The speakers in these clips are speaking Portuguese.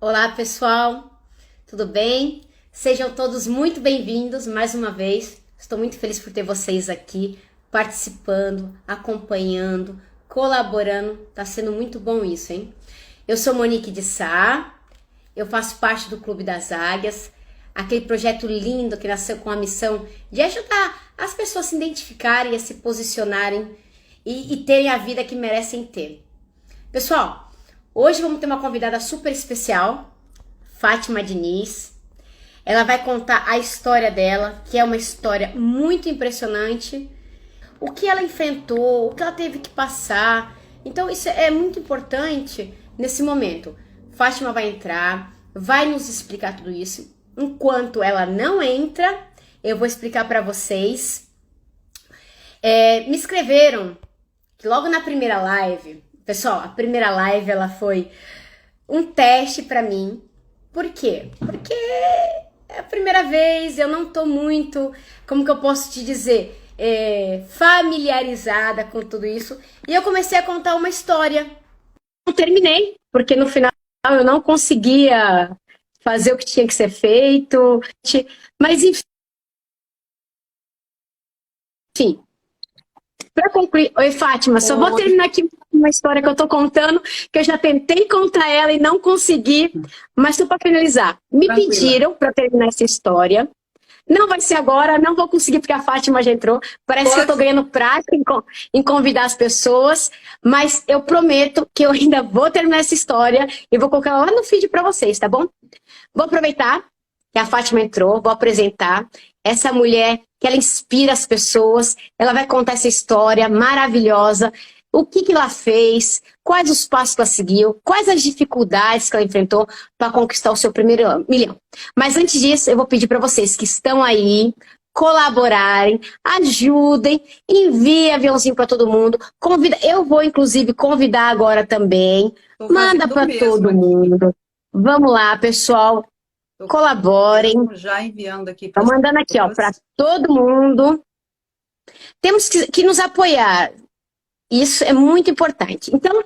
Olá, pessoal, tudo bem? Sejam todos muito bem-vindos mais uma vez. Estou muito feliz por ter vocês aqui participando, acompanhando, colaborando. Tá sendo muito bom isso, hein? Eu sou Monique de Sá, eu faço parte do Clube das Águias, aquele projeto lindo que nasceu com a missão de ajudar as pessoas a se identificarem, a se posicionarem e terem a vida que merecem ter. Pessoal, hoje vamos ter uma convidada super especial, Fátima Diniz. Ela vai contar a história dela, que é uma história muito impressionante. O que ela enfrentou, o que ela teve que passar. Então isso é muito importante nesse momento. Fátima vai entrar, vai nos explicar tudo isso. Enquanto ela não entra, eu vou explicar para vocês. Me escreveram que logo na primeira live... Pessoal, a primeira live ela foi um teste pra mim. Por quê? Porque é a primeira vez, eu não tô muito, como que eu posso te dizer, familiarizada com tudo isso. E eu comecei a contar uma história. Não terminei, porque no final eu não conseguia fazer o que tinha que ser feito. Mas enfim, para concluir, oi Fátima, só vou terminar aqui uma história que eu tô contando, que eu já tentei contar ela e não consegui, mas só para finalizar. Me pediram para terminar essa história. Não vai ser agora, não vou conseguir porque a Fátima já entrou. Parece que eu tô ganhando prática em convidar as pessoas, mas eu prometo que eu ainda vou terminar essa história e vou colocar lá no feed para vocês, tá bom? Vou aproveitar que a Fátima entrou, vou apresentar essa mulher que ela inspira as pessoas, ela vai contar essa história maravilhosa, o que ela fez, quais os passos que ela seguiu, quais as dificuldades que ela enfrentou para conquistar o seu primeiro milhão. Mas antes disso, eu vou pedir para vocês que estão aí, colaborarem, ajudem, enviem aviãozinho para todo mundo, convida, eu vou inclusive convidar agora também, manda para todo mundo. Vamos lá, pessoal. Colaborem. Já enviando aqui. Estou mandando aqui, ó, para todo mundo. Temos que nos apoiar. Isso é muito importante. Então,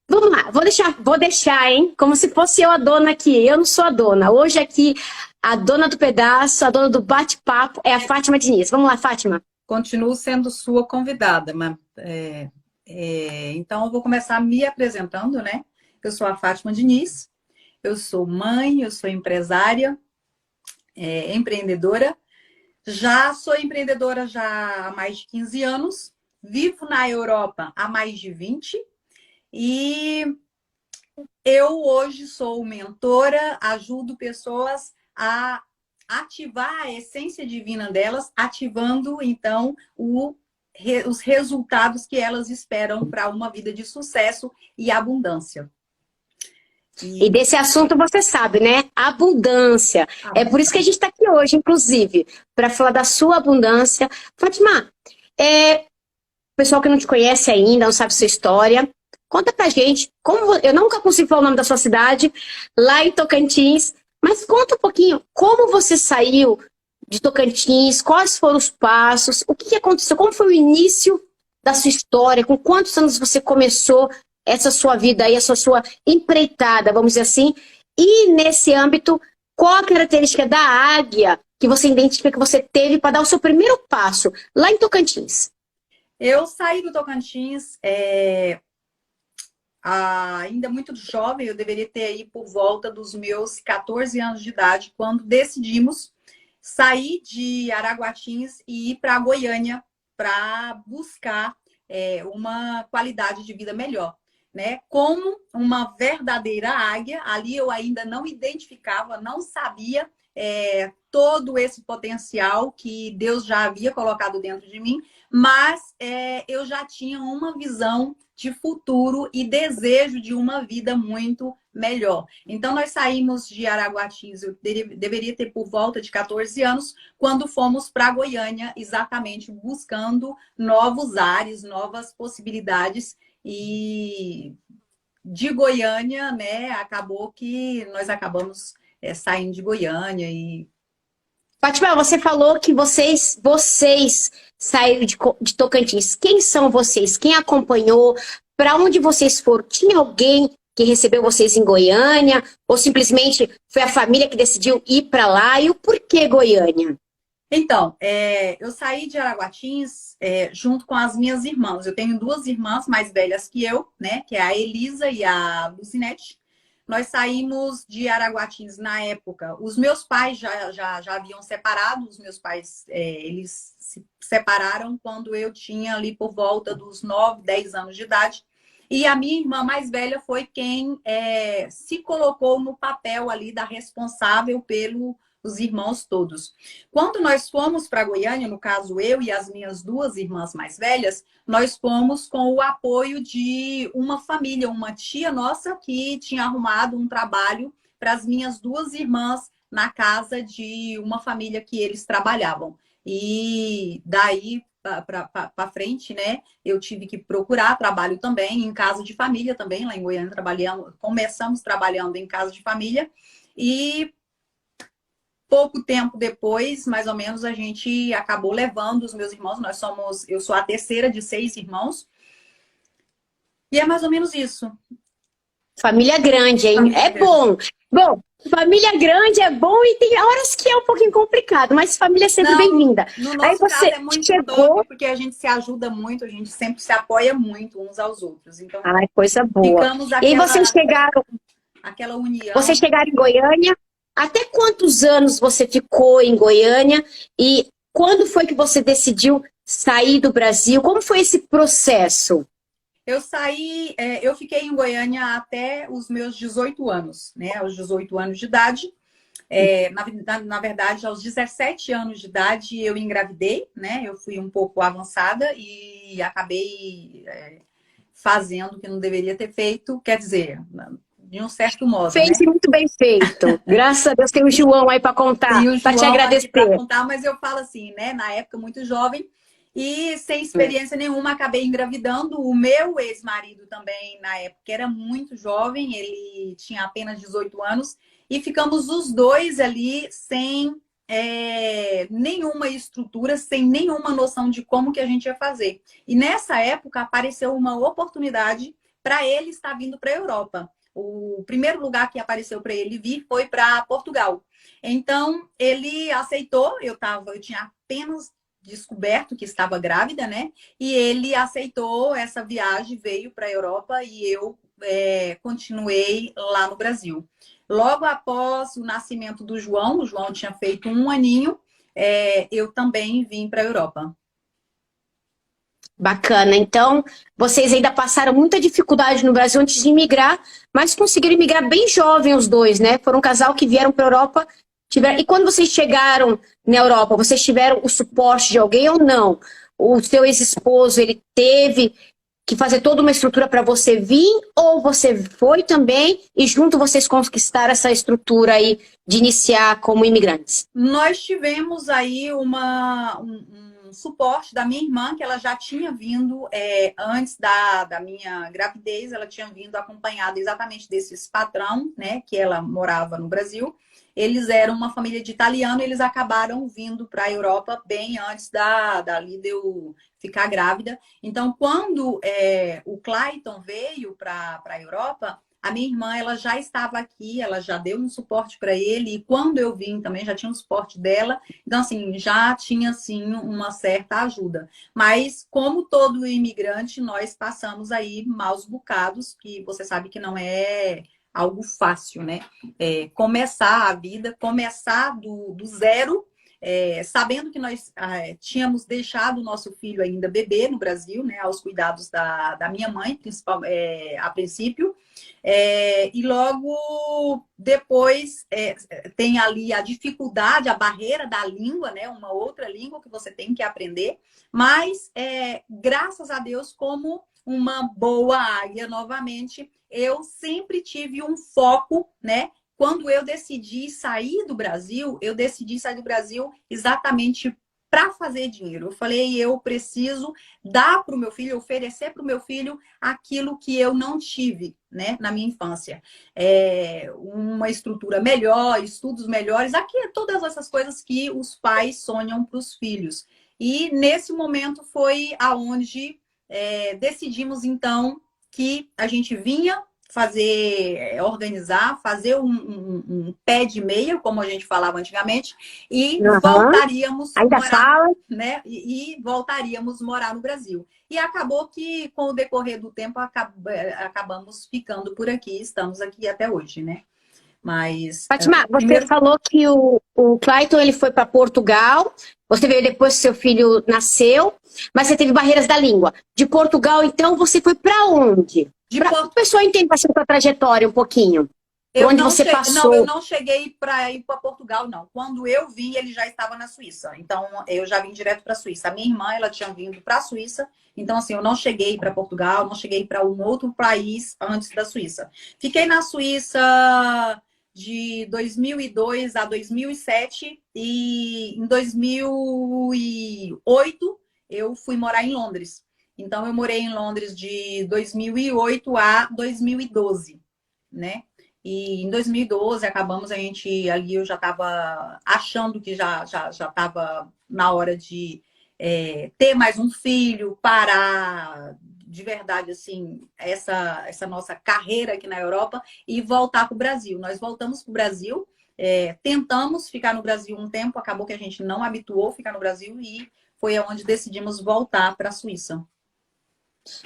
vamos lá. Vou deixar, hein? Como se fosse eu a dona aqui. Eu não sou a dona. Hoje aqui, a dona do pedaço, a dona do bate-papo é a Fátima Diniz. Vamos lá, Fátima. Continuo sendo sua convidada, mas, então eu vou começar me apresentando, né? Eu sou a Fátima Diniz. Eu sou mãe, eu sou empresária, empreendedora. Já sou empreendedora já há mais de 15 anos. Vivo na Europa há mais de 20. E eu hoje sou mentora, ajudo pessoas a ativar a essência divina delas, ativando, então, os resultados que elas esperam para uma vida de sucesso e abundância. E desse assunto você sabe, né? Abundância. É por isso que a gente está aqui hoje, inclusive, para falar da sua abundância. Fátima, o pessoal que não te conhece ainda, não sabe sua história, conta pra gente. Eu nunca consigo falar o nome da sua cidade, lá em Tocantins, mas conta um pouquinho como você saiu de Tocantins, quais foram os passos, o que aconteceu, como foi o início da sua história, com quantos anos você começou essa sua vida aí, essa sua empreitada, vamos dizer assim, e nesse âmbito, qual a característica da águia que você identifica que você teve para dar o seu primeiro passo lá em Tocantins? Eu saí do Tocantins ainda muito jovem, eu deveria ter aí por volta dos meus 14 anos de idade, quando decidimos sair de Araguatins e ir para Goiânia para buscar uma qualidade de vida melhor. Né? Como uma verdadeira águia, ali eu ainda não identificava, não sabia todo esse potencial que Deus já havia colocado dentro de mim, mas eu já tinha uma visão de futuro e desejo de uma vida muito melhor. Então, nós saímos de Araguatins, eu deveria ter por volta de 14 anos, quando fomos para Goiânia, exatamente buscando novos ares, novas possibilidades. E de Goiânia, né, acabou que nós acabamos saindo de Goiânia. Fátima, você falou que vocês saíram de Tocantins. Quem são vocês? Quem acompanhou? Para onde vocês foram? Tinha alguém que recebeu vocês em Goiânia? Ou simplesmente foi a família que decidiu ir para lá? E o porquê Goiânia? Então, eu saí de Araguatins junto com as minhas irmãs. Eu tenho duas irmãs mais velhas que eu, né? Que é a Elisa e a Lucinete. Nós saímos de Araguatins na época. Os meus pais já haviam separado. Os meus pais, eles se separaram quando eu tinha ali por volta dos 9, 10 anos de idade. E a minha irmã mais velha foi quem se colocou no papel ali da responsável pelos irmãos todos. Quando nós fomos para Goiânia, no caso eu e as minhas duas irmãs mais velhas, nós fomos com o apoio de uma família, uma tia nossa que tinha arrumado um trabalho para as minhas duas irmãs na casa de uma família que eles trabalhavam. E daí para frente, né? Eu tive que procurar trabalho também em casa de família também, lá em Goiânia começamos trabalhando em casa de família e pouco tempo depois, mais ou menos, a gente acabou levando os meus irmãos. Eu sou a terceira de 6 irmãos. E é mais ou menos isso. Família grande, hein? Família É grande. bom. Bom, família grande é bom e tem horas que é um pouquinho complicado, mas família é sempre bem-vinda. No Aí nosso você caso é muito chegou. top, porque a gente se ajuda muito, a gente sempre se apoia muito uns aos outros. Então, Ai, coisa boa. ficamos E aí aquela união. vocês chegaram em Goiânia. Até quantos anos você ficou em Goiânia? E quando foi que você decidiu sair do Brasil? Como foi esse processo? Eu fiquei em Goiânia até os meus 18 anos, né? Aos 18 anos de idade. Na verdade, aos 17 anos de idade, eu engravidei, né? Eu fui um pouco avançada e acabei fazendo o que não deveria ter feito. Quer dizer, de um certo modo, né? Fez e muito bem feito. Graças a Deus tem o João aí para contar, Tem o para te João aqui para agradecer. contar, mas eu falo assim, né? Na época, muito jovem e sem experiência nenhuma, acabei engravidando. O meu ex-marido também, na época, era muito jovem, ele tinha apenas 18 anos, e ficamos os dois ali sem nenhuma estrutura, sem nenhuma noção de como que a gente ia fazer. E nessa época apareceu uma oportunidade para ele estar vindo para a Europa. O primeiro lugar que apareceu para ele vir foi para Portugal. Então, ele aceitou, eu tinha apenas descoberto que estava grávida, né? E ele aceitou essa viagem, veio para a Europa e eu continuei lá no Brasil. Logo após o nascimento do João, o João tinha feito 1 aninho, eu também vim para a Europa. Bacana. Então, vocês ainda passaram muita dificuldade no Brasil antes de imigrar, mas conseguiram imigrar bem jovem os dois, né? Foram um casal que vieram para a Europa. E quando vocês chegaram na Europa, vocês tiveram o suporte de alguém ou não? O seu ex-esposo, ele teve que fazer toda uma estrutura para você vir, ou você foi também e junto vocês conquistaram essa estrutura aí de iniciar como imigrantes? Nós tivemos aí um suporte da minha irmã, que ela já tinha vindo antes da minha gravidez, ela tinha vindo acompanhada exatamente desses patrão, né, que ela morava no Brasil. Eles eram uma família de italiano, eles acabaram vindo para a Europa bem antes dali de eu ficar grávida. Então, quando o Clayton veio para a Europa, a minha irmã, ela já estava aqui, ela já deu um suporte para ele, e quando eu vim também já tinha um suporte dela. Então, assim, já tinha, assim, uma certa ajuda. Mas, como todo imigrante, nós passamos aí maus bocados, que você sabe que não é algo fácil, né? Começar a vida, começar do zero, sabendo que nós tínhamos deixado o nosso filho ainda bebê no Brasil, né? Aos cuidados da minha mãe, a princípio. E logo depois tem ali a dificuldade, a barreira da língua, né? Uma outra língua que você tem que aprender. Mas, graças a Deus, como uma boa águia, novamente, eu sempre tive um foco, né? Quando eu decidi sair do Brasil, eu decidi sair do Brasil exatamente para fazer dinheiro. Eu falei, eu preciso dar para o meu filho, oferecer para o meu filho aquilo que eu não tive, né, na minha infância. Uma estrutura melhor, estudos melhores, aqui todas essas coisas que os pais sonham para os filhos. E nesse momento foi aonde decidimos, então, que a gente vinha, fazer, organizar, fazer um pé de meia, como a gente falava antigamente, e Aham. voltaríamos Ainda morar, fala? né? E voltaríamos morar no Brasil. E acabou que, com o decorrer do tempo, acabamos ficando por aqui, estamos aqui até hoje, né? Mas, Fátima, você primeiro, falou que o Clayton ele foi para Portugal, você veio depois que seu filho nasceu, mas você teve barreiras da língua. De Portugal, então, você foi para onde? de Para o Porto, pessoal entender a sua trajetória um pouquinho. Por onde você eu passou. não cheguei para ir para Portugal, não. Quando eu vim, ele já estava na Suíça. Então, eu já vim direto para a Suíça. A minha irmã, ela tinha vindo para a Suíça. Então, assim, eu não cheguei para Portugal, não cheguei para um outro país antes da Suíça. Fiquei na Suíça de 2002 a 2007 e em 2008 eu fui morar em Londres. Então, eu morei em Londres de 2008 a 2012, né? E em 2012 acabamos a gente ali, eu já estava achando que já estava na hora de ter mais um filho, parar de verdade assim essa nossa carreira aqui na Europa e voltar para o Brasil. Nós voltamos para o Brasil, tentamos ficar no Brasil um tempo, acabou que a gente não habituou a ficar no Brasil e foi onde decidimos voltar para a Suíça.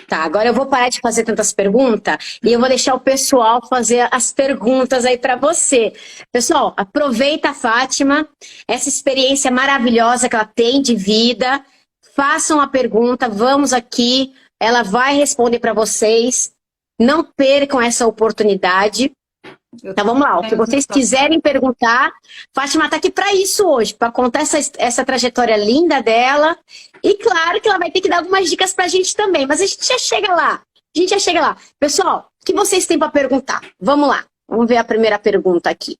Tá, agora eu vou parar de fazer tantas perguntas e eu vou deixar o pessoal fazer as perguntas aí para você. Pessoal, aproveita a Fátima, essa experiência maravilhosa que ela tem de vida. Façam a pergunta, vamos aqui, ela vai responder para vocês. Não percam essa oportunidade. Então vamos lá, o que vocês quiserem perguntar, Fátima está aqui para isso hoje, para contar essa trajetória linda dela. E claro que ela vai ter que dar algumas dicas para a gente também, mas a gente já chega lá. A gente já chega lá. Pessoal, o que vocês têm para perguntar? Vamos lá, vamos ver a primeira pergunta aqui.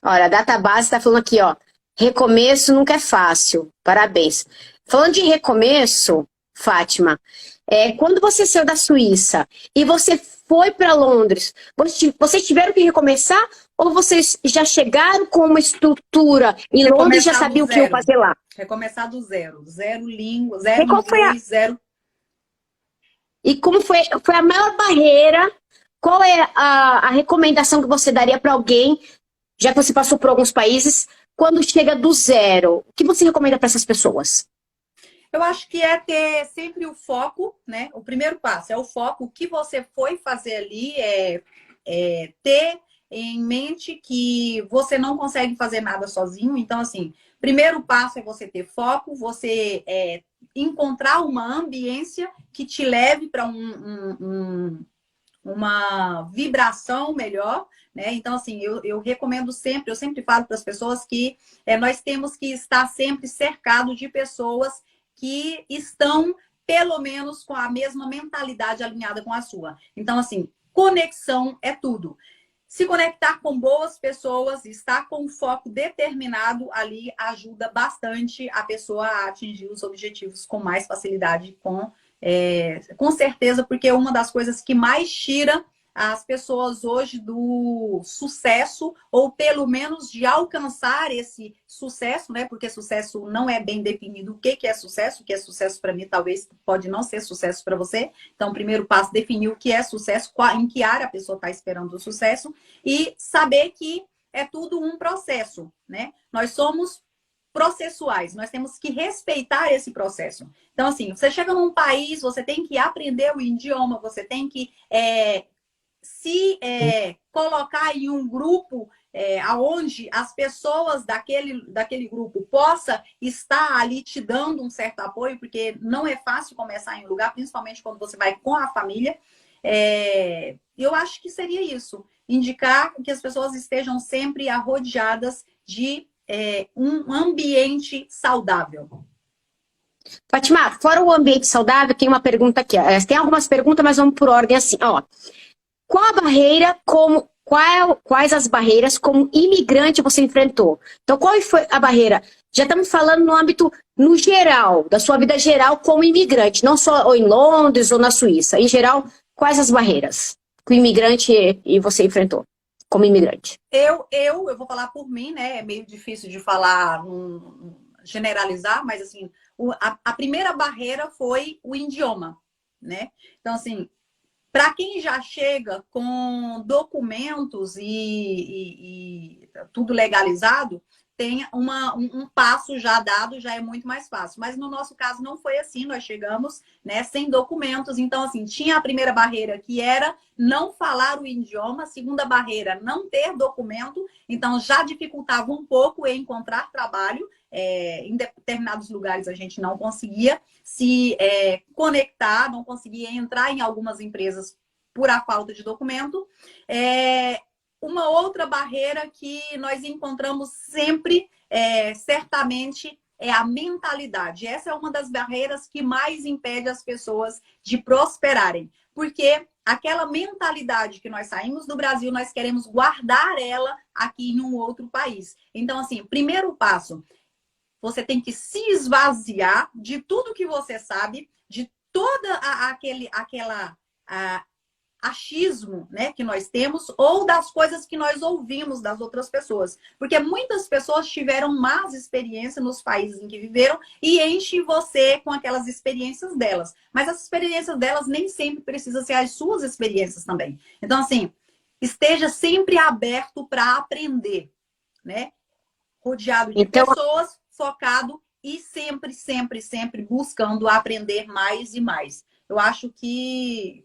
Olha, a Database está falando aqui, ó. Recomeço nunca é fácil. Parabéns. Falando de recomeço, Fátima, quando você saiu da Suíça e você foi para Londres, vocês tiveram que recomeçar ou vocês já chegaram com uma estrutura em Londres e já sabiam o que iam fazer lá? Recomeçar do zero. Zero língua, zero E qual foi inglês, zero. E como foi a maior barreira? Qual é a recomendação que você daria para alguém, já que você passou por alguns países, quando chega do zero? O que você recomenda para essas pessoas? Eu acho que é ter sempre o foco, né? O primeiro passo é o foco. O que você foi fazer ali é ter em mente que você não consegue fazer nada sozinho. Então, assim, primeiro passo é você ter foco, você encontrar uma ambiência que te leve para uma vibração melhor, né? Então, assim, eu recomendo sempre, eu sempre falo para as pessoas que nós temos que estar sempre cercado de pessoas que estão, pelo menos, com a mesma mentalidade alinhada com a sua. Então, assim, conexão é tudo. Se conectar com boas pessoas, estar com um foco determinado ali, ajuda bastante a pessoa a atingir os objetivos com mais facilidade, com certeza, porque uma das coisas que mais tira as pessoas hoje do sucesso, ou pelo menos de alcançar esse sucesso, né? Porque sucesso não é bem definido o que é sucesso. O que é sucesso para mim talvez pode não ser sucesso para você. Então, o primeiro passo é definir o que é sucesso, em que área a pessoa está esperando o sucesso e saber que é tudo um processo, né? Nós somos processuais, nós temos que respeitar esse processo. Então, assim, você chega num país, você tem que aprender o idioma, você tem que se colocar em um grupo aonde as pessoas daquele grupo possa estar ali te dando um certo apoio, porque não é fácil começar em um lugar, principalmente quando você vai com a família. Eu acho que seria isso, indicar que as pessoas estejam sempre arrodeadas de um ambiente saudável. Fátima, fora o ambiente saudável, tem uma pergunta aqui. Tem algumas perguntas, mas vamos por ordem assim. Ó, qual a barreira, quais as barreiras como imigrante você enfrentou? Então, qual foi a barreira? Já estamos falando no âmbito no geral, da sua vida geral como imigrante, não só ou em Londres ou na Suíça. Em geral, quais as barreiras que o imigrante e você enfrentou como imigrante? Eu vou falar por mim, né? É meio difícil de falar, generalizar, mas assim, a primeira barreira foi o idioma. né? Então, assim, para quem já chega com documentos e tudo legalizado, tem um passo já dado, já é muito mais fácil. Mas no nosso caso não foi assim, nós chegamos, né, sem documentos. Então, assim, tinha a primeira barreira, que era não falar o idioma, a segunda barreira, não ter documento, então já dificultava um pouco em encontrar trabalho. Em determinados lugares a gente não conseguia se conectar, não conseguia entrar em algumas empresas por a falta de documento. Uma outra barreira que nós encontramos sempre, certamente, é a mentalidade. Essa é uma das barreiras que mais impede as pessoas de prosperarem. Porque aquela mentalidade que nós saímos do Brasil, nós queremos guardar ela aqui em um outro país. Então, assim, primeiro passo, você tem que se esvaziar de tudo que você sabe, de toda aquela achismo, né, que nós temos, ou das coisas que nós ouvimos das outras pessoas. Porque muitas pessoas tiveram más experiências nos países em que viveram e enche você com aquelas experiências delas. Mas as experiências delas nem sempre precisam ser as suas experiências também. Então, assim, esteja sempre aberto para aprender, né? Rodeado de Então, pessoas, focado e sempre, sempre, sempre buscando aprender mais e mais. Eu acho que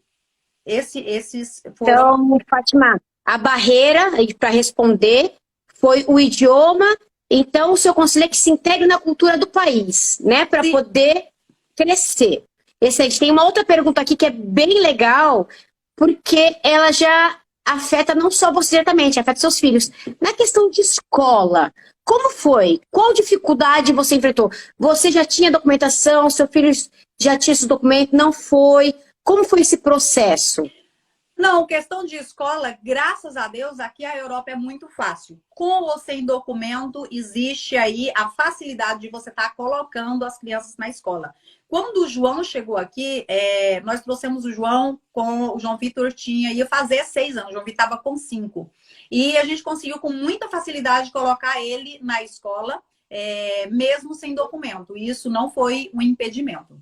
esses foram... Então, Fátima, a barreira para responder foi o idioma. Então, o seu conselho é que se integre na cultura do país, né? Para Sim. poder crescer. Excelente. Tem uma outra pergunta aqui que é bem legal, porque ela já afeta não só você diretamente, afeta seus filhos. Na questão de escola, como foi? Qual dificuldade você enfrentou? Você já tinha documentação, seu filho já tinha esse documento, não foi? Como foi esse processo? Não, questão de escola, graças a Deus, aqui a Europa é muito fácil. Com ou sem documento, existe aí a facilidade de você estar colocando as crianças na escola. Quando o João chegou aqui, nós trouxemos o João, o João Vitor ia fazer 6 anos, o João Vitor estava com 5. E a gente conseguiu com muita facilidade colocar ele na escola, mesmo sem documento. E isso não foi um impedimento.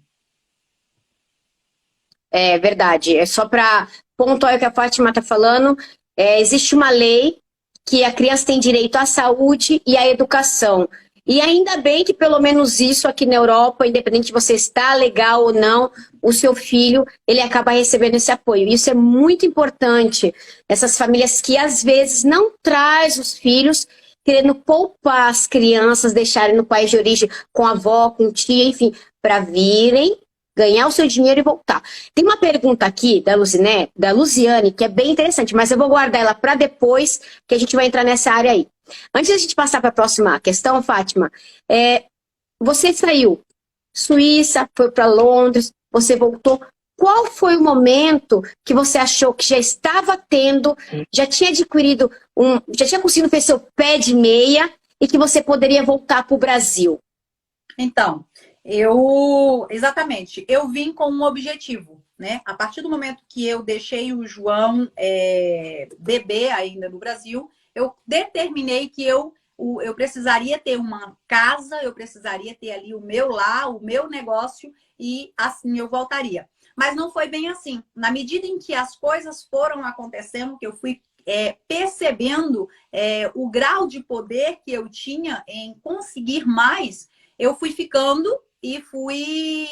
É verdade. É só para pontuar o que a Fátima está falando. Existe uma lei que a criança tem direito à saúde e à educação. E ainda bem que pelo menos isso aqui na Europa, independente de você estar legal ou não, o seu filho, ele acaba recebendo esse apoio. Isso é muito importante. Essas famílias que às vezes não traz os filhos, querendo poupar as crianças, deixarem no país de origem com a avó, com tia, enfim, para virem ganhar o seu dinheiro e voltar. Tem uma pergunta aqui da Luziane, que é bem interessante, mas eu vou guardar ela para depois, que a gente vai entrar nessa área aí. Antes da gente passar para a próxima questão, Fátima, você saiu Suíça, foi para Londres, você voltou. Qual foi o momento que você achou que já estava tendo, já tinha adquirido, já tinha conseguido fazer seu pé de meia e que você poderia voltar para o Brasil? Então, exatamente, eu vim com um objetivo, né? A partir do momento que eu deixei o João bebê ainda no Brasil, eu determinei que eu precisaria ter uma casa, eu precisaria ter ali o meu lar, o meu negócio, e assim eu voltaria. Mas não foi bem assim. Na medida em que as coisas foram acontecendo, que eu fui percebendo o grau de poder que eu tinha em conseguir mais, eu fui ficando e fui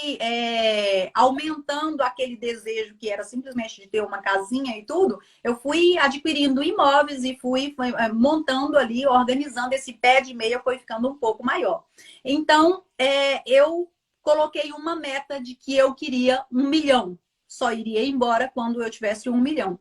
aumentando aquele desejo que era simplesmente de ter uma casinha e tudo. Eu fui adquirindo imóveis e fui montando ali, organizando esse pé de meia, foi ficando um pouco maior. Então, eu coloquei uma meta de que eu queria 1 milhão. Só iria embora quando eu tivesse 1 milhão.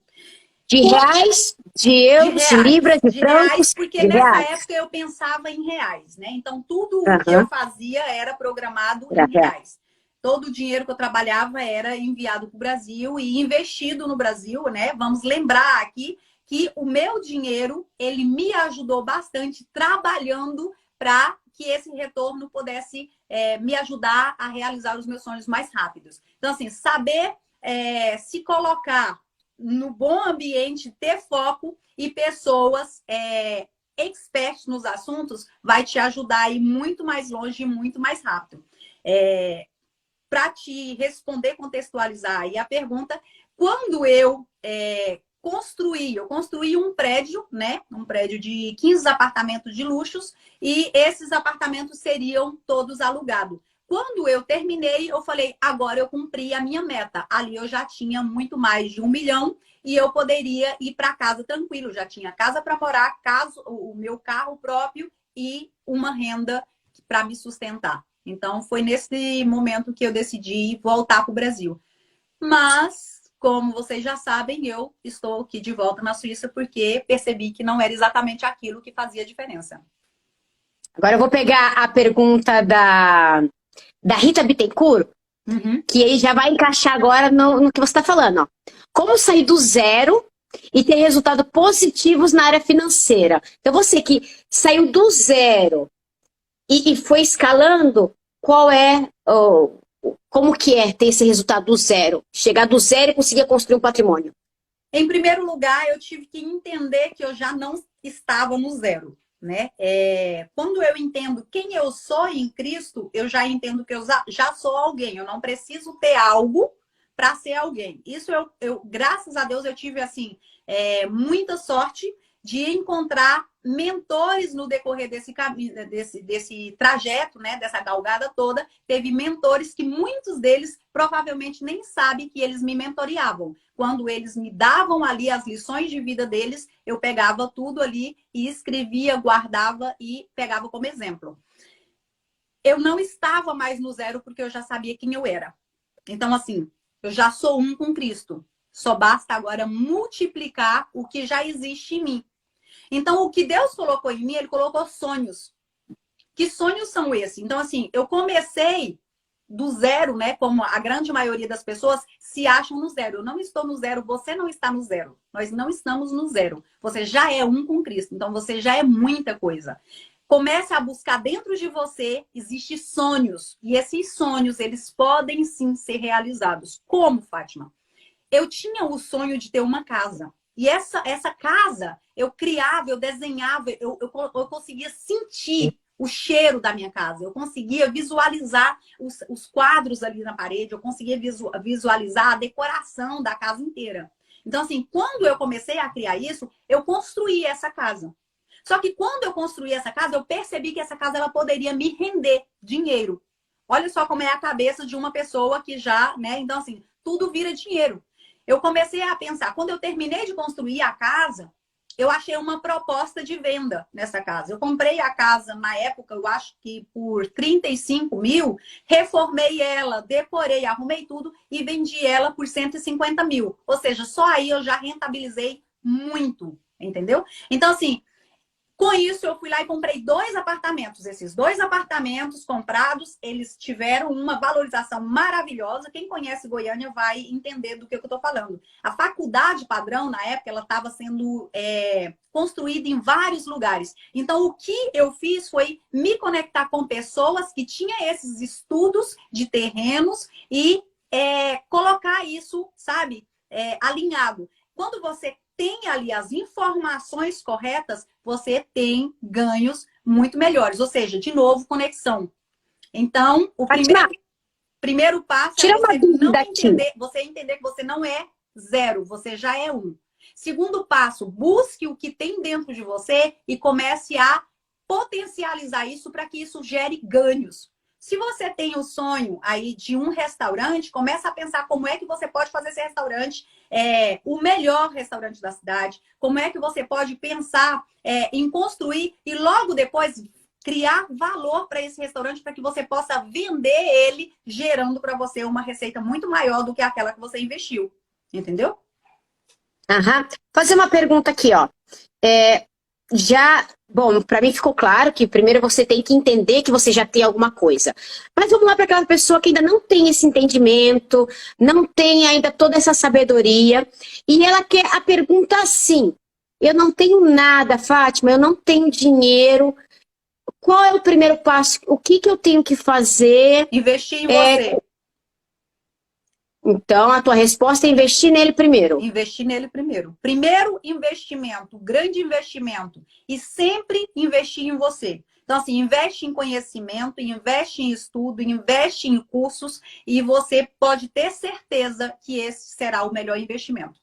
De reais, de euros, de libras, de francos, reais, porque de nessa reais. época eu pensava em reais, né? Então tudo o que Aham. eu fazia era programado Era em reais. Todo o dinheiro que eu trabalhava era enviado para o Brasil e investido no Brasil, né? Vamos lembrar aqui que o meu dinheiro, ele me ajudou bastante trabalhando para que esse retorno pudesse me ajudar a realizar os meus sonhos mais rápidos. Então, assim, saber se colocar no bom ambiente, ter foco e pessoas experts nos assuntos vai te ajudar a ir muito mais longe e muito mais rápido. para te responder, contextualizar aí a pergunta, quando eu construí um prédio, né? Um prédio de 15 apartamentos de luxos e esses apartamentos seriam todos alugados. Quando eu terminei, eu falei, agora eu cumpri a minha meta. Ali eu já tinha muito mais de 1 milhão e eu poderia ir para casa tranquilo. Já tinha casa para morar, o meu carro próprio e uma renda para me sustentar. Então, foi nesse momento que eu decidi voltar para o Brasil. Mas, como vocês já sabem, eu estou aqui de volta na Suíça porque percebi que não era exatamente aquilo que fazia diferença. Agora eu vou pegar a pergunta da Rita Bittencourt, que aí já vai encaixar agora no que você está falando. Ó. Como sair do zero e ter resultados positivos na área financeira? Então, você que saiu do zero e foi escalando, qual é, como que é ter esse resultado do zero? Chegar do zero e conseguir construir um patrimônio? Em primeiro lugar, eu tive que entender que eu já não estava no zero. Né? Quando eu entendo quem eu sou em Cristo, eu já entendo que eu já sou alguém. Eu não preciso ter algo para ser alguém. Isso graças a Deus, eu tive assim muita sorte de encontrar mentores no decorrer desse caminho, desse trajeto, né? Dessa galgada toda. Teve mentores que muitos deles provavelmente nem sabem que eles me mentoreavam. Quando eles me davam ali as lições de vida deles, eu pegava tudo ali e escrevia, guardava e pegava como exemplo. Eu não estava mais no zero porque eu já sabia quem eu era. Então, assim, eu já sou um com Cristo. Só basta agora multiplicar o que já existe em mim. Então, o que Deus colocou em mim, Ele colocou sonhos. Que sonhos são esses? Então, assim, eu comecei do zero, né? Como a grande maioria das pessoas se acham no zero. Eu não estou no zero, você não está no zero. Nós não estamos no zero. Você já é um com Cristo. Então, você já é muita coisa. Comece a buscar dentro de você, existem sonhos. E esses sonhos, eles podem sim ser realizados. Como, Fátima? Eu tinha o sonho de ter uma casa. E essa casa, eu criava, eu desenhava, eu conseguia sentir o cheiro da minha casa. Eu conseguia visualizar os quadros ali na parede, eu conseguia visualizar a decoração da casa inteira. Então, assim, quando eu comecei a criar isso, eu construí essa casa. Só que quando eu construí essa casa, eu percebi que essa casa ela poderia me render dinheiro. Olha só como é a cabeça de uma pessoa que já, né? Então, assim, tudo vira dinheiro. Eu comecei a pensar, quando eu terminei de construir a casa, eu achei uma proposta de venda nessa casa. Eu comprei a casa na época, eu acho que por 35 mil, reformei ela, decorei, arrumei tudo e vendi ela por 150 mil. Ou seja, só aí eu já rentabilizei muito, entendeu? Então, assim, com isso, eu fui lá e comprei 2 apartamentos. Esses 2 apartamentos comprados, eles tiveram uma valorização maravilhosa. Quem conhece Goiânia vai entender do que eu estou falando. A faculdade padrão, na época, ela estava sendo construída em vários lugares. Então, o que eu fiz foi me conectar com pessoas que tinham esses estudos de terrenos e colocar isso, sabe, alinhado. Quando você tem ali as informações corretas, você tem ganhos muito melhores. Ou seja, de novo, conexão. Então, o primeiro passo é você entender que você não é zero, você já é um. Segundo passo, busque o que tem dentro de você e comece a potencializar isso para que isso gere ganhos. Se você tem o sonho aí de um restaurante, começa a pensar como é que você pode fazer esse restaurante o melhor restaurante da cidade, como é que você pode pensar em construir e logo depois criar valor para esse restaurante para que você possa vender ele, gerando para você uma receita muito maior do que aquela que você investiu. Entendeu? Aham. Fazer uma pergunta aqui, ó. Bom, para mim ficou claro que primeiro você tem que entender que você já tem alguma coisa. Mas vamos lá para aquela pessoa que ainda não tem esse entendimento, não tem ainda toda essa sabedoria, e ela quer a pergunta assim: eu não tenho nada, Fátima, eu não tenho dinheiro. Qual é o primeiro passo? O que eu tenho que fazer? Investir em você. Então, a tua resposta é investir nele primeiro. Investir nele primeiro. Primeiro investimento, grande investimento. E sempre investir em você. Então, assim, investe em conhecimento, investe em estudo, investe em cursos e você pode ter certeza que esse será o melhor investimento.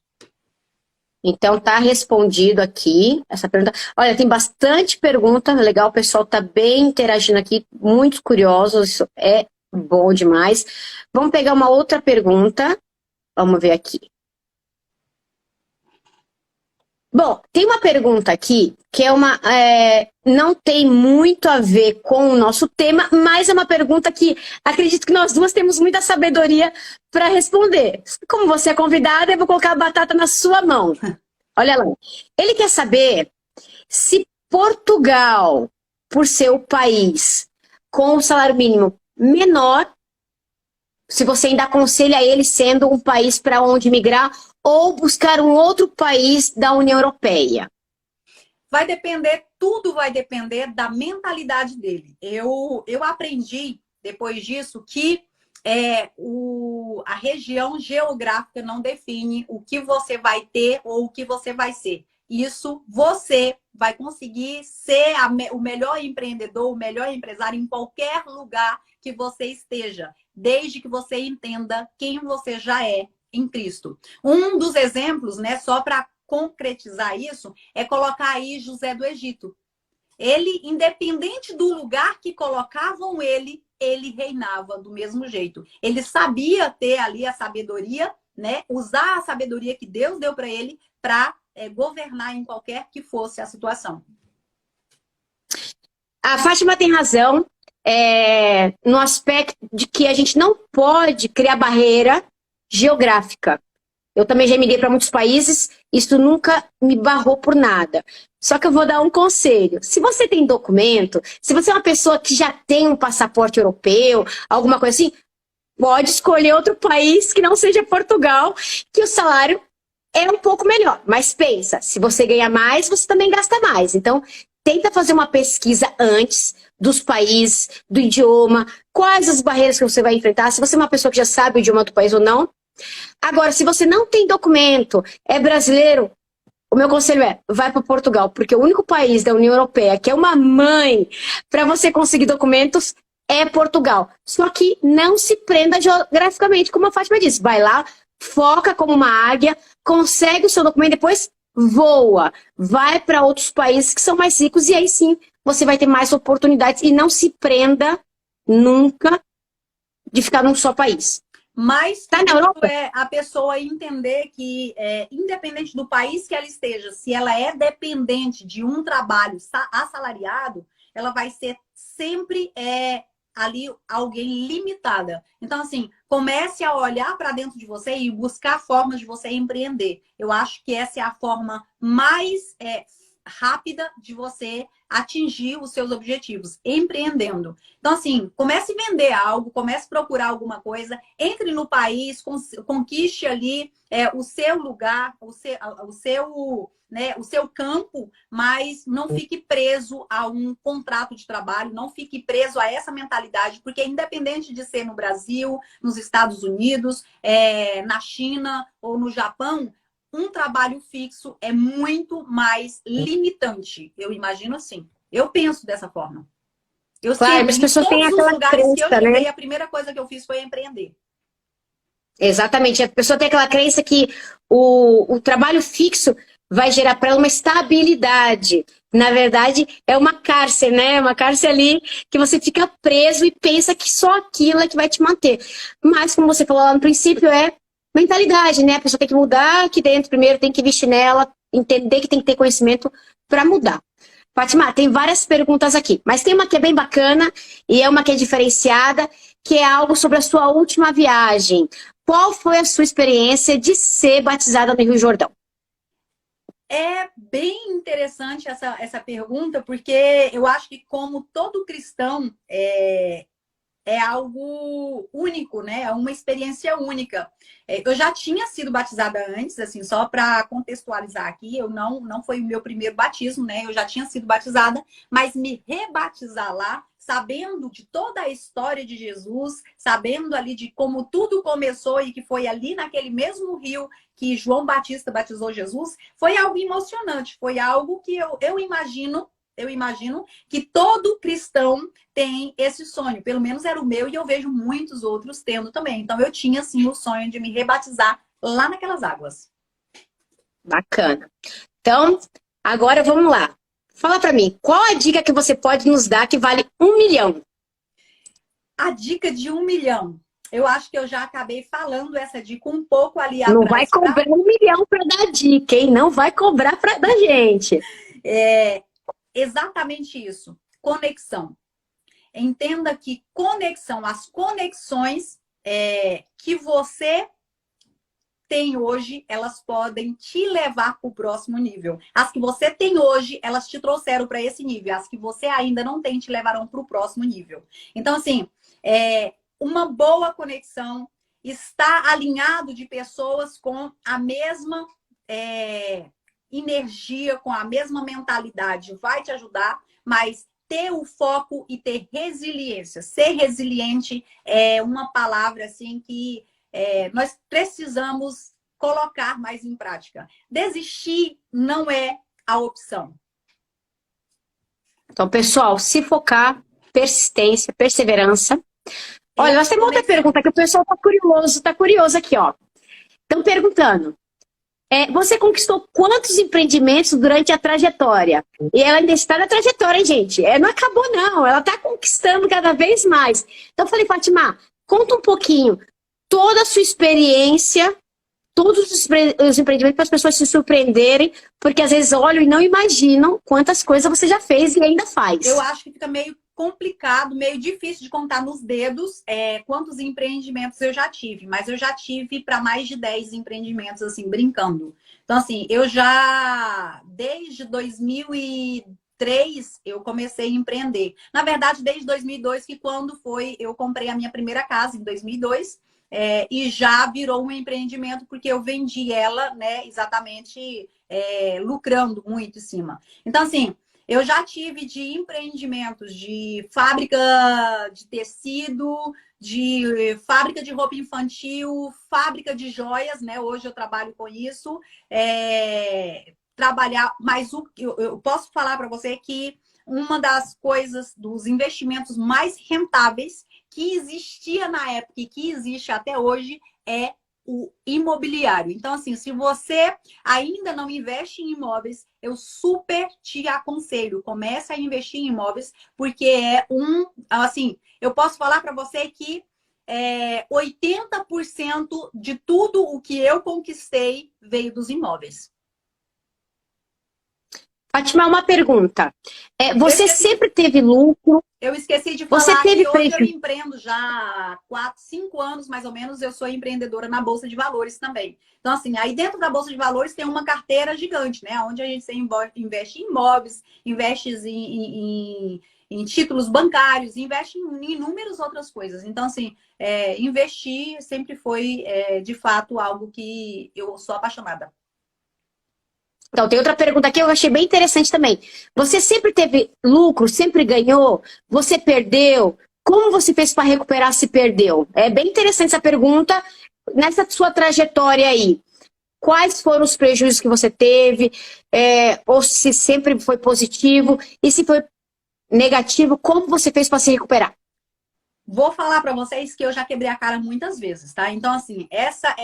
Então tá respondido aqui essa pergunta. Olha, tem bastante pergunta, legal, o pessoal tá bem interagindo aqui, muito curiosos, isso é bom demais. Vamos pegar uma outra pergunta, vamos ver aqui. Bom, tem uma pergunta aqui que não tem muito a ver com o nosso tema, mas é uma pergunta que acredito que nós duas temos muita sabedoria para responder. Como você é convidada, eu vou colocar a batata na sua mão. Olha lá. Ele quer saber se Portugal, por ser o país com o salário mínimo menor, se você ainda aconselha ele sendo um país para onde migrar ou buscar um outro país da União Europeia. Vai depender, tudo vai depender da mentalidade dele. Eu aprendi, depois disso, que a região geográfica não define o que você vai ter ou o que você vai ser. Isso você vai conseguir ser o melhor empreendedor, o melhor empresário em qualquer lugar que você esteja, desde que você entenda quem você já é em Cristo. Um dos exemplos, né, só para concretizar isso, é colocar aí José do Egito. Ele, independente do lugar que colocavam ele reinava do mesmo jeito. Ele sabia ter ali a sabedoria, né? Usar a sabedoria que Deus deu para ele para governar em qualquer que fosse a situação. A Fátima tem razão no aspecto de que a gente não pode criar barreira geográfica. Eu também já migrei para muitos países, isso nunca me barrou por nada. Só que eu vou dar um conselho. Se você tem documento, se você é uma pessoa que já tem um passaporte europeu, alguma coisa assim, pode escolher outro país que não seja Portugal, que o salário é um pouco melhor. Mas pensa, se você ganha mais, você também gasta mais. Então, tenta fazer uma pesquisa antes dos países, do idioma, quais as barreiras que você vai enfrentar, se você é uma pessoa que já sabe o idioma do país ou não. Agora, se você não tem documento, é brasileiro, o meu conselho vai para Portugal, porque o único país da União Europeia que é uma mãe para você conseguir documentos é Portugal. Só que não se prenda geograficamente, como a Fátima disse. Vai lá, foca como uma águia, consegue o seu documento, depois voa. Vai para outros países que são mais ricos e aí sim você vai ter mais oportunidades e não se prenda nunca de ficar num só país. Mas tá na Europa? A pessoa entender que, independente do país que ela esteja, se ela é dependente de um trabalho assalariado, ela vai ser sempre ali alguém limitada. Então, assim, comece a olhar para dentro de você e buscar formas de você empreender. Eu acho que essa é a forma mais rápida de você atingir os seus objetivos, empreendendo. Então, assim, comece a vender algo, comece a procurar alguma coisa, entre no país, conquiste ali o seu lugar, o seu campo, mas não fique preso a um contrato de trabalho, não fique preso a essa mentalidade, porque independente de ser no Brasil, nos Estados Unidos, na China ou no Japão, um trabalho fixo é muito mais limitante. Eu imagino assim. Eu penso dessa forma. Eu claro, mas as pessoas têm aquela crença, que eu cheguei, a primeira coisa que eu fiz foi empreender. Exatamente. A pessoa tem aquela crença que o trabalho fixo vai gerar para ela uma estabilidade. Na verdade, é uma cárcere, né? Uma cárcere ali que você fica preso e pensa que só aquilo é que vai te manter. Mas, como você falou lá no princípio, é mentalidade, né? A pessoa tem que mudar aqui dentro primeiro, tem que investir nela, entender que tem que ter conhecimento para mudar. Fátima, tem várias perguntas aqui, mas tem uma que é bem bacana e é uma que é diferenciada, que é algo sobre a sua última viagem. Qual foi a sua experiência de ser batizada no Rio Jordão? É bem interessante essa pergunta, porque eu acho que como todo cristão é algo único, né? É uma experiência única. Eu já tinha sido batizada antes, assim, só para contextualizar aqui, eu não foi o meu primeiro batismo, né? Eu já tinha sido batizada, mas me rebatizar lá, sabendo de toda a história de Jesus, sabendo ali de como tudo começou e que foi ali naquele mesmo rio que João Batista batizou Jesus, foi algo emocionante, foi algo que eu imagino eu imagino que todo cristão tem esse sonho. Pelo menos era o meu e eu vejo muitos outros tendo também. Então eu tinha, sim, o sonho de me rebatizar lá naquelas águas. Bacana. Então, agora vamos lá. Fala pra mim, qual a dica que você pode nos dar que vale 1 milhão? A dica de 1 milhão. Eu acho que eu já acabei falando essa dica um pouco ali Não vai atrás. cobrar 1 milhão para dar dica, hein? Não vai cobrar da gente. É exatamente isso. Conexão. Entenda que conexão, as conexões que você tem hoje, elas podem te levar para o próximo nível. As que você tem hoje, elas te trouxeram para esse nível. As que você ainda não tem, te levarão para o próximo nível. Então, assim, uma boa conexão, está alinhado de pessoas com a mesma energia, com a mesma mentalidade, vai te ajudar, mas ter o foco e ter resiliência. Ser resiliente é uma palavra assim que nós precisamos colocar mais em prática. Desistir não é a opção. Então, pessoal, se focar, persistência, perseverança. Olha, nós temos outra pergunta que o pessoal tá curioso aqui, ó. Estão perguntando. Você conquistou quantos empreendimentos durante a trajetória? E ela ainda está na trajetória, hein, gente? Não acabou, não. Ela está conquistando cada vez mais. Então, eu falei, Fátima, conta um pouquinho toda a sua experiência, todos os empreendimentos para as pessoas se surpreenderem, porque às vezes olham e não imaginam quantas coisas você já fez e ainda faz. Eu acho que fica meio complicado, meio difícil de contar nos dedos quantos empreendimentos eu já tive, mas eu já tive para mais de 10 empreendimentos, assim, brincando. Então, assim, eu já, desde 2003, eu comecei a empreender. Na verdade, desde 2002, que quando eu comprei a minha primeira casa, em 2002, e já virou um empreendimento, porque eu vendi ela, né, exatamente lucrando muito em cima. Então, assim, eu já tive de empreendimentos de fábrica de tecido, de fábrica de roupa infantil, fábrica de joias, né? Hoje eu trabalho com isso. Trabalhar, mas eu posso falar para você que uma das coisas, dos investimentos mais rentáveis que existia na época e que existe até hoje é o imobiliário. Então, assim, se você ainda não investe em imóveis, eu super te aconselho, comece a investir em imóveis, porque assim, eu posso falar para você que 80% de tudo o que eu conquistei veio dos imóveis. Fátima, uma pergunta. Você sempre teve lucro? Eu esqueci de falar que hoje eu empreendo já há 4, 5 anos, mais ou menos, eu sou empreendedora na Bolsa de Valores também. Então, assim, aí dentro da Bolsa de Valores tem uma carteira gigante, né? Onde a gente investe em imóveis, investe em títulos bancários, investe em inúmeras outras coisas. Então, assim, investir sempre foi, de fato, algo que eu sou apaixonada. Então, tem outra pergunta aqui que eu achei bem interessante também. Você sempre teve lucro? Sempre ganhou? Você perdeu? Como você fez para recuperar se perdeu? É bem interessante essa pergunta. Nessa sua trajetória aí, quais foram os prejuízos que você teve? Ou se sempre foi positivo? E se foi negativo, como você fez para se recuperar? Vou falar para vocês que eu já quebrei a cara muitas vezes, tá? Então, assim, essa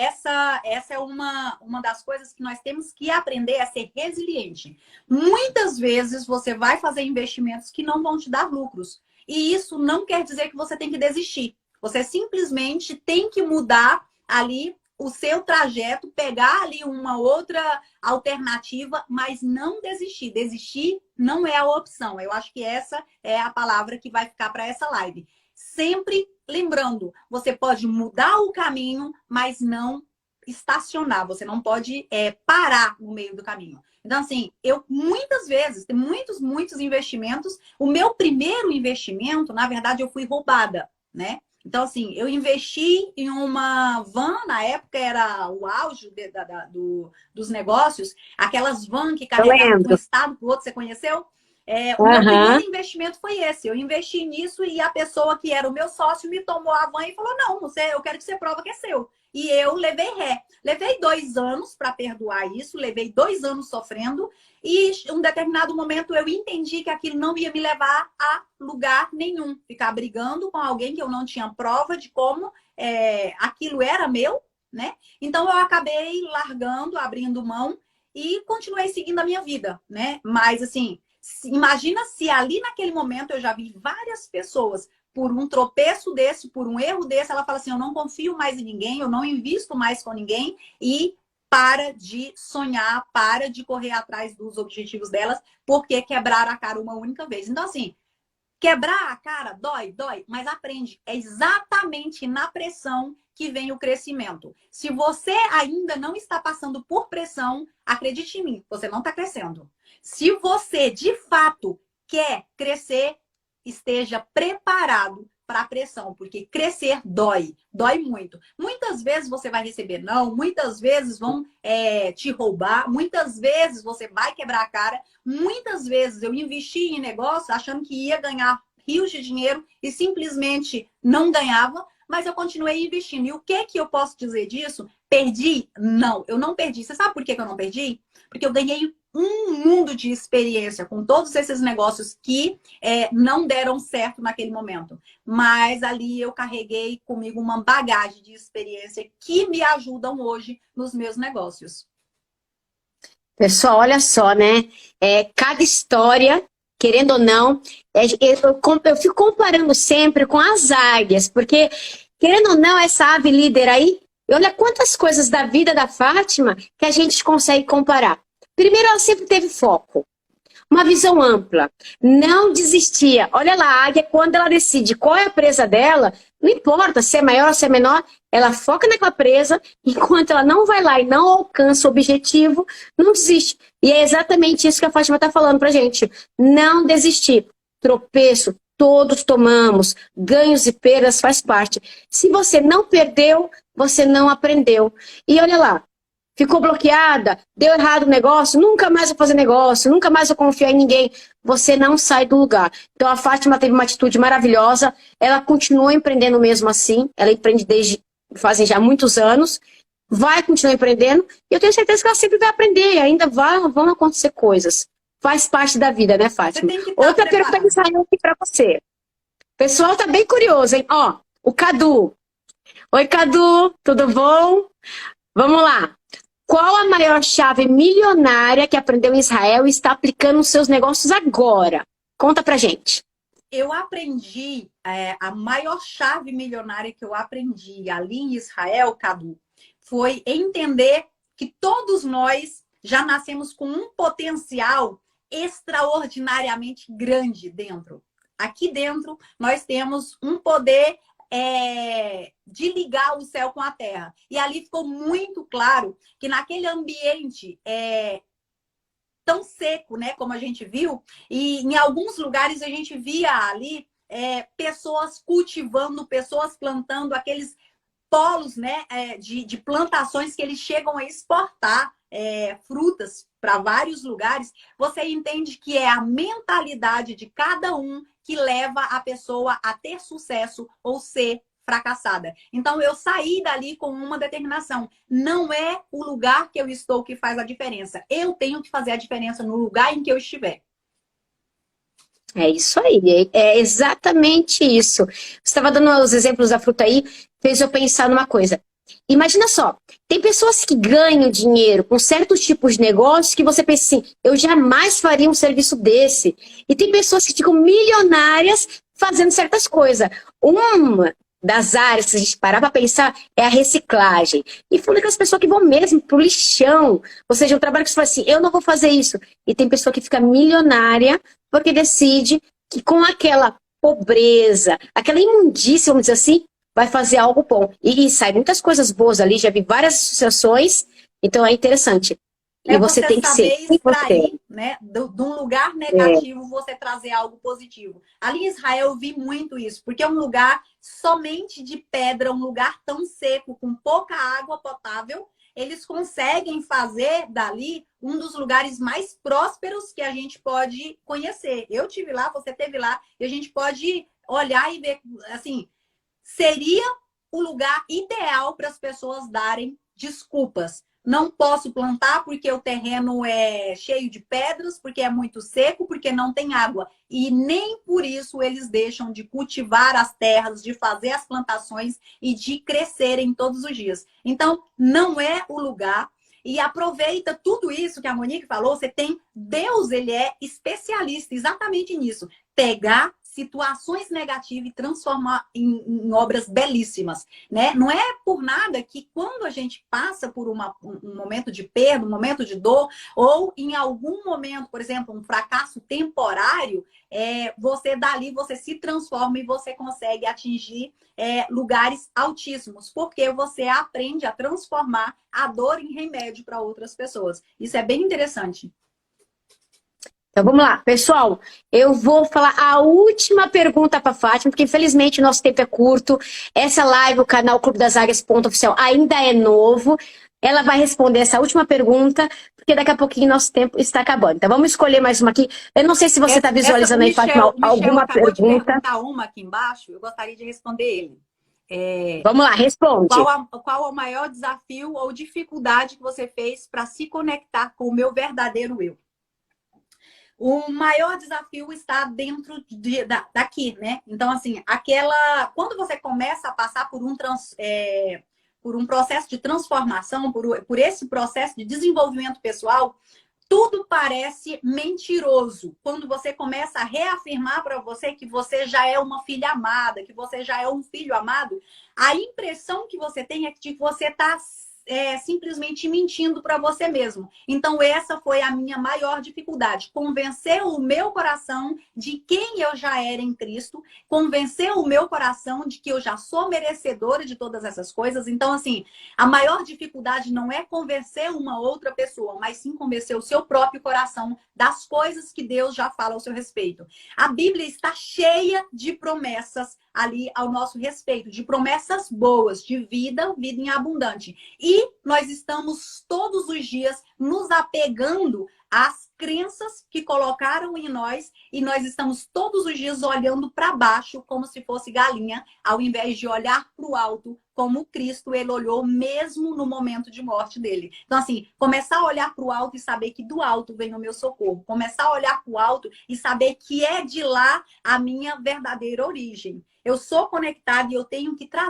é uma das coisas que nós temos que aprender a ser resiliente. Muitas vezes você vai fazer investimentos que não vão te dar lucros. E isso não quer dizer que você tem que desistir. Você simplesmente tem que mudar ali o seu trajeto, pegar ali uma outra alternativa, mas não desistir. Desistir não é a opção. Eu acho que essa é a palavra que vai ficar para essa live. Sempre lembrando, você pode mudar o caminho, mas não estacionar. Você não pode parar no meio do caminho. Então, assim, eu muitas vezes, tem muitos investimentos. O meu primeiro investimento, na verdade, eu fui roubada, né? Então, assim, eu investi em uma van, na época era o auge dos negócios, aquelas vans que carregavam de um estado para o outro, você conheceu? O meu Aham. primeiro investimento foi esse. Eu investi nisso e a pessoa que era o meu sócio me tomou a van e falou: não, eu quero que você prova que é seu. E eu levei ré. Levei 2 anos para perdoar isso, levei 2 anos sofrendo, e em um determinado momento eu entendi que aquilo não ia me levar a lugar nenhum. Ficar brigando com alguém que eu não tinha prova de como aquilo era meu, né? Então eu acabei largando, abrindo mão e continuei seguindo a minha vida, né? Mas assim, imagina se ali naquele momento eu já vi várias pessoas por um tropeço desse, por um erro desse, ela fala assim: eu não confio mais em ninguém, eu não invisto mais com ninguém, e para de sonhar, para de correr atrás dos objetivos delas, porque quebraram a cara uma única vez. Então, assim, quebrar a cara dói, dói, mas aprende. É exatamente na pressão que vem o crescimento. Se você ainda não está passando por pressão, acredite em mim, você não está crescendo. Se você de fato quer crescer, esteja preparado para a pressão, porque crescer dói, dói muito. Muitas vezes você vai receber não, muitas vezes vão te roubar, muitas vezes você vai quebrar a cara. Muitas vezes eu investi em negócio achando que ia ganhar rios de dinheiro e simplesmente não ganhava, mas eu continuei investindo. E o que que eu posso dizer disso? Perdi? Não, eu não perdi. Você sabe por que eu não perdi? Porque eu ganhei um mundo de experiência com todos esses negócios que não deram certo naquele momento. Mas ali eu carreguei comigo uma bagagem de experiência que me ajudam hoje nos meus negócios. Pessoal, olha só, né? Cada história, querendo ou não, eu fico comparando sempre com as águias, porque, querendo ou não, essa ave líder aí, olha quantas coisas da vida da Fátima que a gente consegue comparar. Primeiro, ela sempre teve foco. Uma visão ampla, não desistia. Olha lá, a águia, quando ela decide qual é a presa dela, não importa se é maior ou se é menor, ela foca naquela presa, enquanto ela não vai lá e não alcança o objetivo, não desiste. E é exatamente isso que a Fátima está falando pra gente. Não desistir. Tropeço, todos tomamos. Ganhos e perdas faz parte. Se você não perdeu, você não aprendeu. E olha lá, ficou bloqueada, deu errado o negócio, nunca mais vou fazer negócio, nunca mais vou confiar em ninguém. Você não sai do lugar. Então a Fátima teve uma atitude maravilhosa, ela continua empreendendo mesmo assim, ela empreende desde fazem já muitos anos, vai continuar empreendendo, e eu tenho certeza que ela sempre vai aprender, e ainda vão acontecer coisas. Faz parte da vida, né, Você Fátima? tem que estar Outra pergunta que preparado. saiu aqui para você. O pessoal tá bem curioso, hein? Ó, o Cadu. Oi, Cadu, tudo bom? Vamos lá. Qual a maior chave milionária que aprendeu em Israel e está aplicando nos seus negócios agora? Conta pra gente. Eu aprendi, a maior chave milionária que eu aprendi ali em Israel, Cadu, foi entender que todos nós já nascemos com um potencial extraordinariamente grande dentro. Aqui dentro, nós temos um poder de ligar o céu com a terra. E ali ficou muito claro que naquele ambiente tão seco, né, como a gente viu, e em alguns lugares a gente via ali pessoas cultivando, pessoas plantando aqueles polos, né, de plantações que eles chegam a exportar frutas para vários lugares. Você entende que é a mentalidade de cada um que leva a pessoa a ter sucesso ou ser fracassada. Então eu saí dali com uma determinação. Não é o lugar que eu estou que faz a diferença. Eu tenho que fazer a diferença no lugar em que eu estiver. É isso aí, é exatamente isso. Você estava dando os exemplos da fruta aí, fez eu pensar numa coisa. Imagina só, tem pessoas que ganham dinheiro com certos tipos de negócios que você pensa assim, eu jamais faria um serviço desse. E tem pessoas que ficam milionárias fazendo certas coisas. Uma das áreas que a gente parar para pensar é a reciclagem. E foi aquelas pessoas que vão mesmo pro lixão. Ou seja, um trabalho que você fala assim, eu não vou fazer isso. E tem pessoa que fica milionária porque decide que com aquela pobreza, aquela imundícia, vamos dizer assim, vai fazer algo bom. E sai muitas coisas boas ali, já vi várias associações, então é interessante. E É você você tem que ser saber quem você é. extrair, né, de um lugar negativo, você trazer algo positivo. Ali em Israel eu vi muito isso, porque é um lugar somente de pedra, um lugar tão seco, com pouca água potável, eles conseguem fazer dali um dos lugares mais prósperos que a gente pode conhecer. Eu tive lá, você teve lá, e a gente pode olhar e ver, assim, seria o lugar ideal para as pessoas darem desculpas. Não posso plantar porque o terreno é cheio de pedras, porque é muito seco, porque não tem água. E nem por isso eles deixam de cultivar as terras, de fazer as plantações e de crescerem todos os dias. Então, não é o lugar. E aproveita tudo isso que a Monique falou. Você tem Deus, ele é especialista exatamente nisso. Pegar situações negativas e transformar em obras belíssimas, né? Não é por nada que quando a gente passa por um momento de perda, um momento de dor, ou em algum momento, por exemplo, um fracasso temporário, você dali, você se transforma e você consegue atingir lugares altíssimos, porque você aprende a transformar a dor em remédio para outras pessoas. Isso é bem interessante. Então vamos lá, pessoal. Eu vou falar a última pergunta para a Fátima, porque infelizmente o nosso tempo é curto. Essa live, o canal Clube das Águias Oficial ainda é novo. Ela vai responder essa última pergunta, porque daqui a pouquinho nosso tempo está acabando. Então vamos escolher mais uma aqui. Eu não sei se você está visualizando aí, Fátima, alguma acabou pergunta. De perguntar uma aqui embaixo, eu gostaria de responder ele. Vamos lá, responde. Qual o maior desafio ou dificuldade que você fez para se conectar com o meu verdadeiro eu? O maior desafio está dentro daqui, né? Então, assim, quando você começa a passar por um processo de transformação, por esse processo de desenvolvimento pessoal, tudo parece mentiroso. Quando você começa a reafirmar para você que você já é uma filha amada, que você já é um filho amado, a impressão que você tem é que você está simplesmente mentindo para você mesmo. Então, essa foi a minha maior dificuldade. Convencer o meu coração de quem eu já era em Cristo, convencer o meu coração de que eu já sou merecedora de todas essas coisas. Então, assim, a maior dificuldade não é convencer uma outra pessoa, mas sim convencer o seu próprio coração das coisas que Deus já fala ao seu respeito. A Bíblia está cheia de promessas ali ao nosso respeito, de promessas boas, de vida, vida em abundante. E nós estamos todos os dias nos apegando às crenças que colocaram em nós e nós estamos todos os dias olhando para baixo como se fosse galinha, ao invés de olhar para o alto como Cristo, ele olhou mesmo no momento de morte dele. Então, assim, começar a olhar para o alto e saber que do alto vem o meu socorro. Começar a olhar para o alto e saber que é de lá a minha verdadeira origem. Eu sou conectada e eu tenho que trazer